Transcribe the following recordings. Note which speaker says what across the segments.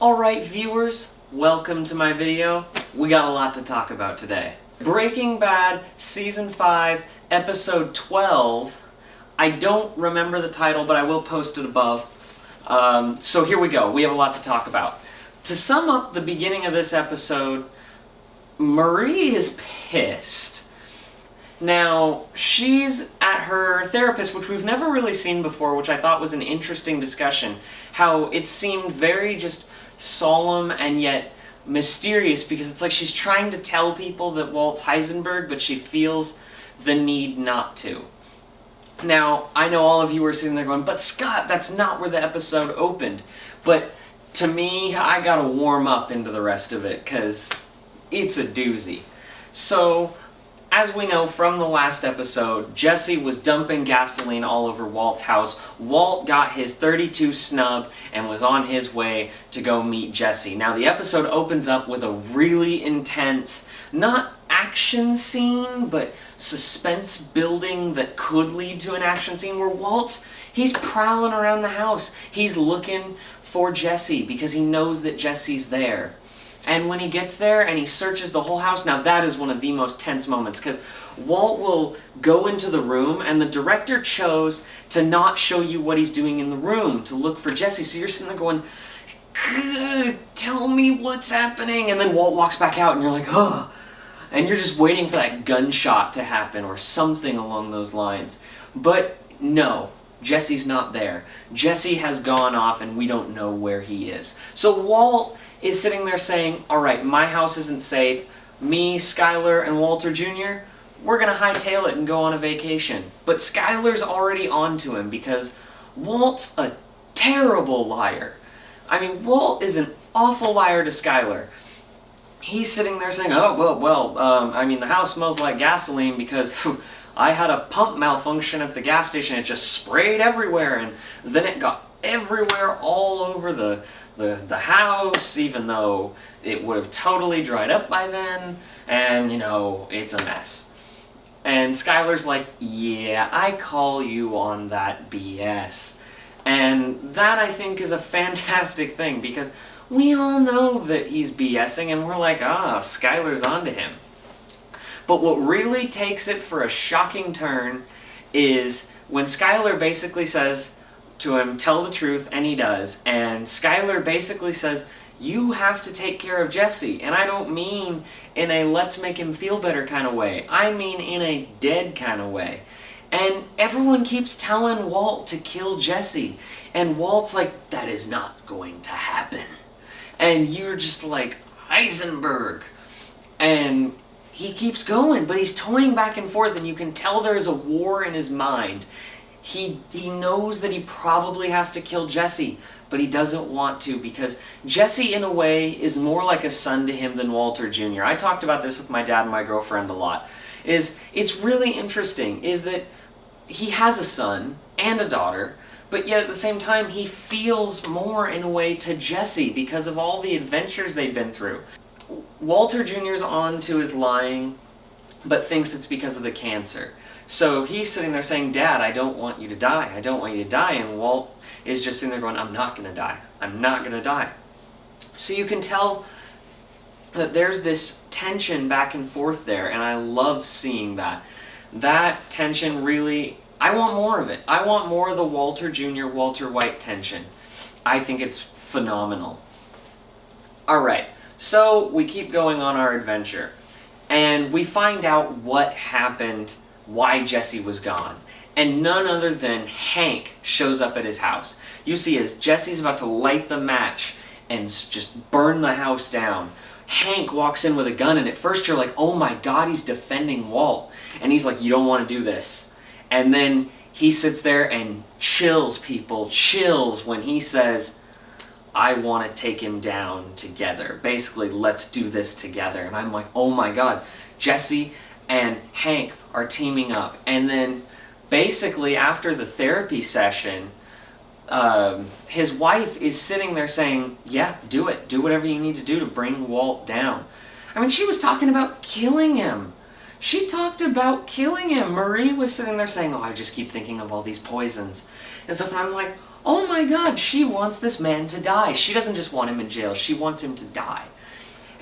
Speaker 1: Alright viewers, welcome to my video. We got a lot to talk about today. Breaking Bad Season 5, Episode 12. I don't remember the title, but I will post it above. So here we go, we have a lot to talk about. To sum up the beginning of this episode, Marie is pissed. Now, she's at her therapist, which we've never really seen before, which I thought was an interesting discussion. How it seemed very just solemn and yet mysterious, because it's like she's trying to tell people that Walt's Heisenberg, but she feels the need not to. Now, I know all of you are sitting there going, but Scott, that's not where the episode opened. But to me, I gotta warm up into the rest of it, because it's a doozy. So, as we know from the last episode, Jesse was dumping gasoline all over Walt's house. Walt got his 32 snub and was on his way to go meet Jesse. Now the episode opens up with a really intense, not action scene, but suspense building that could lead to an action scene where he's prowling around the house. He's looking for Jesse because he knows that Jesse's there. And when he gets there and he searches the whole house, now that is one of the most tense moments, because Walt will go into the room and the director chose to not show you what he's doing in the room to look for Jesse. So you're sitting there going, tell me what's happening. And then Walt walks back out and you're like, oh. And you're just waiting for that gunshot to happen or something along those lines. But no, Jesse's not there. Jesse has gone off and we don't know where he is. So Walt is sitting there saying, alright, my house isn't safe. Me, Skyler, and Walter Jr., we're gonna hightail it and go on a vacation. But Skyler's already onto him because Walt's a terrible liar. I mean, Walt is an awful liar to Skyler. He's sitting there saying, I mean, the house smells like gasoline because I had a pump malfunction at the gas station. It just sprayed everywhere, and then it got everywhere all over the house, even though it would have totally dried up by then, and, you know, it's a mess. And Skyler's like, yeah, I call you on that BS. And that, I think, is a fantastic thing, because we all know that he's BSing, and we're like, Skyler's onto him. But what really takes it for a shocking turn is when Skyler basically says to him, tell the truth, and he does. And Skyler basically says, you have to take care of Jesse. And I don't mean in a let's make him feel better kind of way. I mean in a dead kind of way. And everyone keeps telling Walt to kill Jesse. And Walt's like, that is not going to happen. And you're just like, Heisenberg. And he keeps going, but he's toying back and forth, and you can tell there's a war in his mind. He knows that he probably has to kill Jesse, but he doesn't want to, because Jesse, in a way, is more like a son to him than Walter Jr. I talked about this with my dad and my girlfriend a lot. It's really interesting, is that he has a son and a daughter, but yet at the same time, he feels more, in a way, to Jesse because of all the adventures they've been through. Walter Jr.'s on to his lying, but thinks it's because of the cancer. So he's sitting there saying, Dad, I don't want you to die. I don't want you to die. And Walt is just sitting there going, I'm not going to die. I'm not going to die. So you can tell that there's this tension back and forth there, and I love seeing that. That tension really, I want more of it. I want more of the Walter Jr., Walter White tension. I think it's phenomenal. Alright, so we keep going on our adventure, and we find out what happened, why Jesse was gone. And none other than Hank shows up at his house. You see, as Jesse's about to light the match and just burn the house down, Hank walks in with a gun, and at first you're like, oh my god, he's defending Walt. And he's like, you don't want to do this. And then he sits there and chills when he says, I want to take him down together. Basically, let's do this together. And I'm like, oh my god, Jesse and Hank are teaming up. And then basically after the therapy session, his wife is sitting there saying, yeah, do it. Do whatever you need to do to bring Walt down. I mean, she was talking about killing him. She talked about killing him. Marie was sitting there saying, oh, I just keep thinking of all these poisons and stuff. And I'm like, oh my god, she wants this man to die. She doesn't just want him in jail, she wants him to die.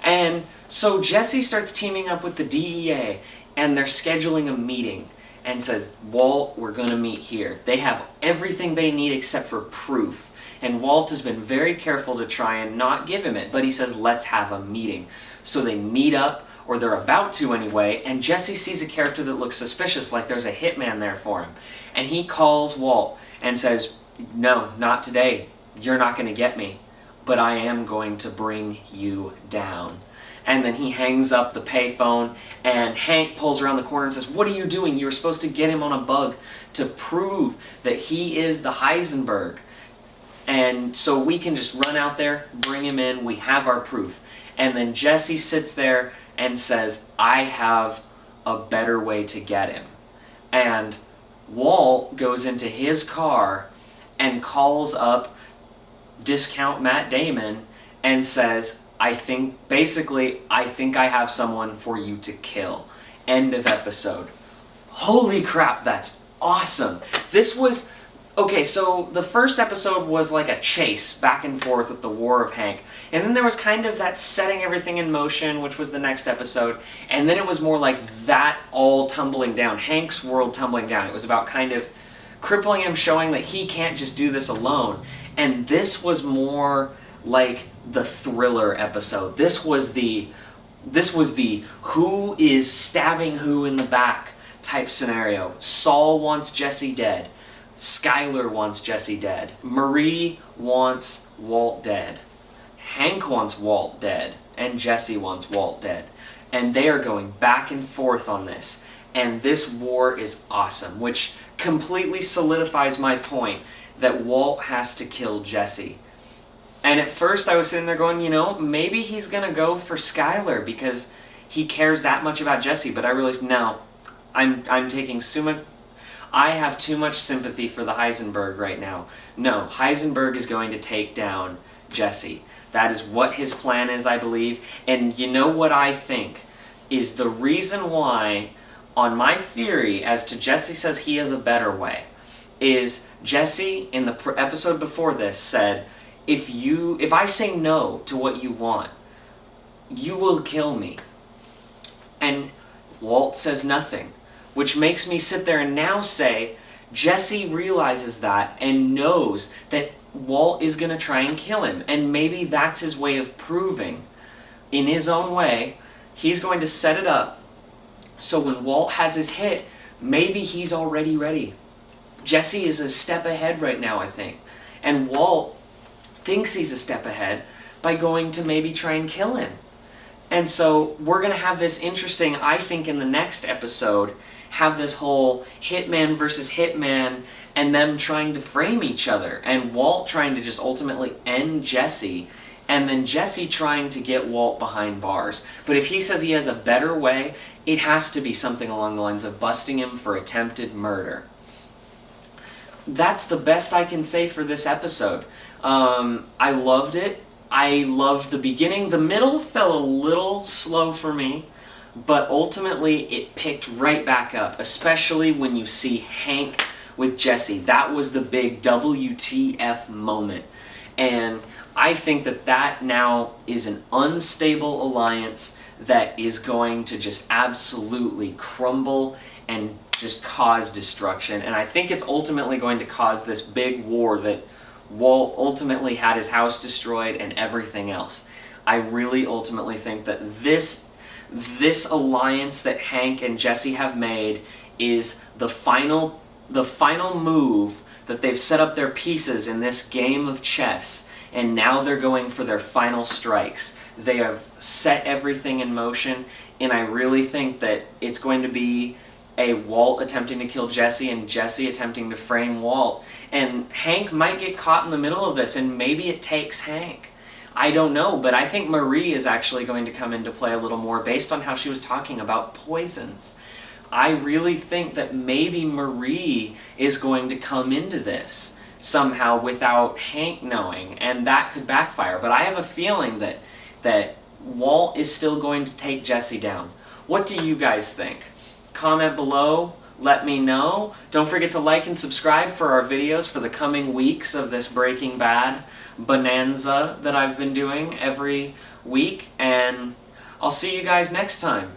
Speaker 1: And so Jesse starts teaming up with the DEA, and they're scheduling a meeting, and says, Walt, we're gonna meet here. They have everything they need except for proof. And Walt has been very careful to try and not give him it, but he says, let's have a meeting. So they meet up, or they're about to anyway, and Jesse sees a character that looks suspicious, like there's a hitman there for him. And he calls Walt and says, no, not today. You're not going to get me, but I am going to bring you down. And then he hangs up the payphone, and Hank pulls around the corner and says, what are you doing? You were supposed to get him on a bug to prove that he is the Heisenberg. And so we can just run out there, bring him in, we have our proof. And then Jesse sits there and says, I have a better way to get him. And Walt goes into his car and calls up Discount Matt Damon and says, I think I have someone for you to kill. End of episode. Holy crap, that's awesome. This was... Okay, so the first episode was like a chase back and forth with the War of Hank. And then there was kind of that setting everything in motion, which was the next episode. And then it was more like that all tumbling down, Hank's world tumbling down. It was about kind of crippling him, showing that he can't just do this alone. And this was more like the thriller episode. This was the who is stabbing who in the back type scenario. Saul wants Jesse dead. Skyler wants Jesse dead. Marie wants Walt dead. Hank wants Walt dead. And Jesse wants Walt dead. And they are going back and forth on this. And this war is awesome, which completely solidifies my point that Walt has to kill Jesse. And at first I was sitting there going, maybe he's going to go for Skyler because he cares that much about Jesse. But I realized, no, I'm taking so much... I have too much sympathy for the Heisenberg right now. No, Heisenberg is going to take down Jesse. That is what his plan is, I believe. And you know what I think is the reason why, on my theory as to Jesse says he has a better way, is Jesse, in the episode before this, said, if I say no to what you want, you will kill me. And Walt says nothing. Which makes me sit there and now say, Jesse realizes that and knows that Walt is going to try and kill him. And maybe that's his way of proving, in his own way, he's going to set it up so when Walt has his hit, maybe he's already ready. Jesse is a step ahead right now, I think. And Walt thinks he's a step ahead by going to maybe try and kill him. And so we're going to have this interesting, I think in the next episode, have this whole hitman versus hitman and them trying to frame each other. And Walt trying to just ultimately end Jesse. And then Jesse trying to get Walt behind bars. But if he says he has a better way, it has to be something along the lines of busting him for attempted murder. That's the best I can say for this episode. I loved it. I loved the beginning. The middle fell a little slow for me, but ultimately it picked right back up, especially when you see Hank with Jesse. That was the big WTF moment. And I think that now is an unstable alliance that is going to just absolutely crumble and just cause destruction. And I think it's ultimately going to cause this big war that Walt ultimately had his house destroyed and everything else. I really ultimately think that this alliance that Hank and Jesse have made is the final move that they've set up their pieces in this game of chess, and now they're going for their final strikes. They have set everything in motion, and I really think that it's going to be a Walt attempting to kill Jesse and Jesse attempting to frame Walt. And Hank might get caught in the middle of this, and maybe it takes Hank. I don't know, but I think Marie is actually going to come into play a little more based on how she was talking about poisons. I really think that maybe Marie is going to come into this somehow without Hank knowing, and that could backfire. But I have a feeling that Walt is still going to take Jesse down. What do you guys think? Comment below, let me know. Don't forget to like and subscribe for our videos for the coming weeks of this Breaking Bad bonanza that I've been doing every week, and I'll see you guys next time.